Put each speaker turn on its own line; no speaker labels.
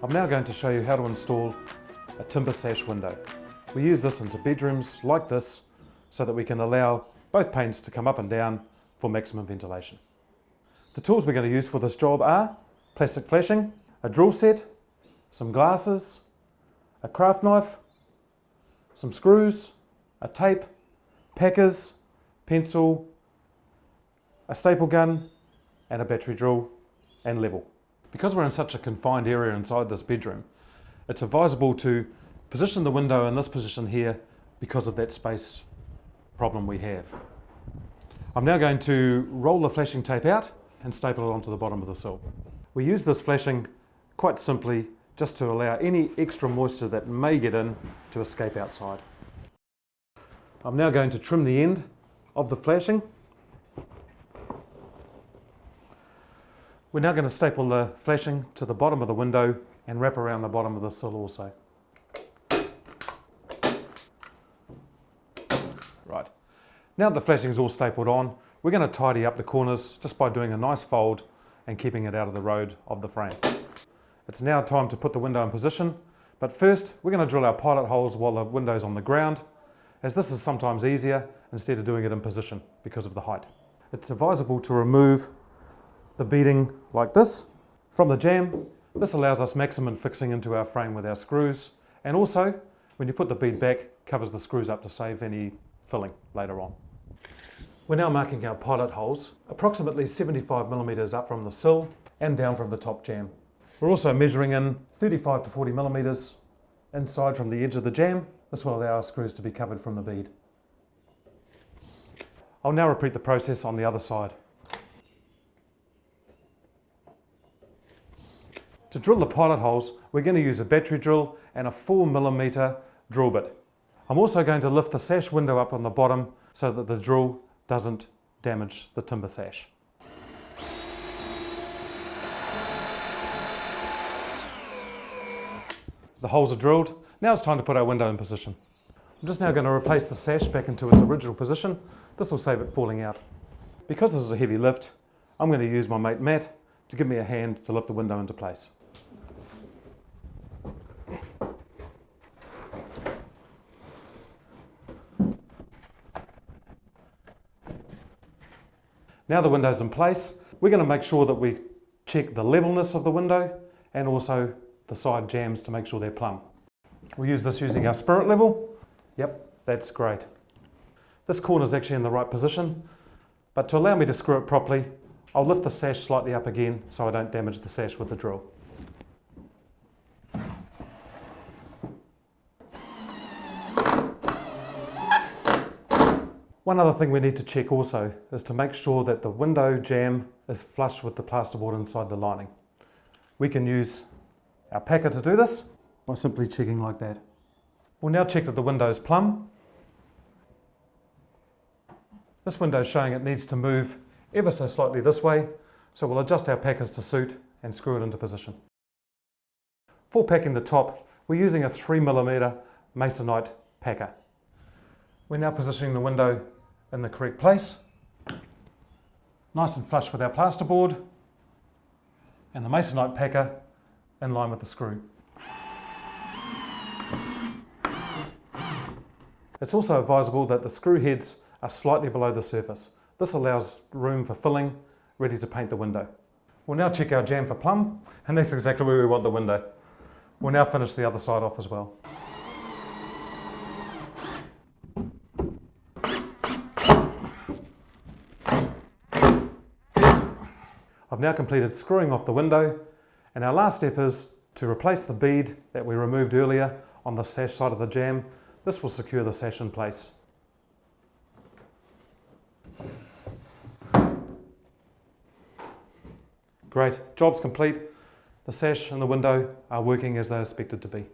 I'm now going to show you how to install a timber sash window. We use this into bedrooms like this so that we can allow both panes to come up and down for maximum ventilation. The tools we're going to use for this job are plastic flashing, a drill set, some glasses, a craft knife, some screws, a tape, packers, pencil, a staple gun, and a battery drill and level. Because we're in such a confined area inside this bedroom, it's advisable to position the window in this position here because of that space problem we have. I'm now going to roll the flashing tape out and staple it onto the bottom of the sill. We use this flashing quite simply just to allow any extra moisture that may get in to escape outside. I'm now going to trim the end of the flashing. We're now going to staple the flashing to the bottom of the window and wrap around the bottom of the sill also. Right, now that the flashing is all stapled on, we're going to tidy up the corners just by doing a nice fold and keeping it out of the road of the frame. It's now time to put the window in position, but first we're going to drill our pilot holes while the window's on the ground, as this is sometimes easier instead of doing it in position because of the height. It's advisable to remove the beading like this from the jamb. This allows us maximum fixing into our frame with our screws, and also when you put the bead back, covers the screws up to save any filling later on. We're now marking our pilot holes approximately 75mm up from the sill and down from the top jamb. We're also measuring in 35 to 40mm inside from the edge of the jamb. This will allow our screws to be covered from the bead. I'll now repeat the process on the other side. To drill the pilot holes, we're going to use a battery drill and a 4mm drill bit. I'm also going to lift the sash window up on the bottom so that the drill doesn't damage the timber sash. The holes are drilled. Now it's time to put our window in position. I'm just now going to replace the sash back into its original position. This will save it falling out. Because this is a heavy lift, I'm going to use my mate Matt to give me a hand to lift the window into place. Now the window's in place, we're going to make sure that we check the levelness of the window and also the side jambs to make sure they're plumb. We'll use this using our spirit level. Yep, that's great. This corner's actually in the right position, but to allow me to screw it properly, I'll lift the sash slightly up again so I don't damage the sash with the drill. One other thing we need to check also is to make sure that the window jamb is flush with the plasterboard inside the lining. We can use our packer to do this by simply checking like that. We'll now check that the window is plumb. This window is showing it needs to move ever so slightly this way, so we'll adjust our packers to suit and screw it into position. For packing the top, we're using a 3mm masonite packer. We're now positioning the window in the correct place, nice and flush with our plasterboard, and the masonite packer in line with the screw. It's also advisable that the screw heads are slightly below the surface. This allows room for filling, ready to paint the window. We'll now check our jamb for plumb, and that's exactly where we want the window. We'll now finish the other side off as well. I've now completed screwing off the window, and our last step is to replace the bead that we removed earlier on the sash side of the jamb. This will secure the sash in place. Great, job's complete. The sash and the window are working as they're expected to be.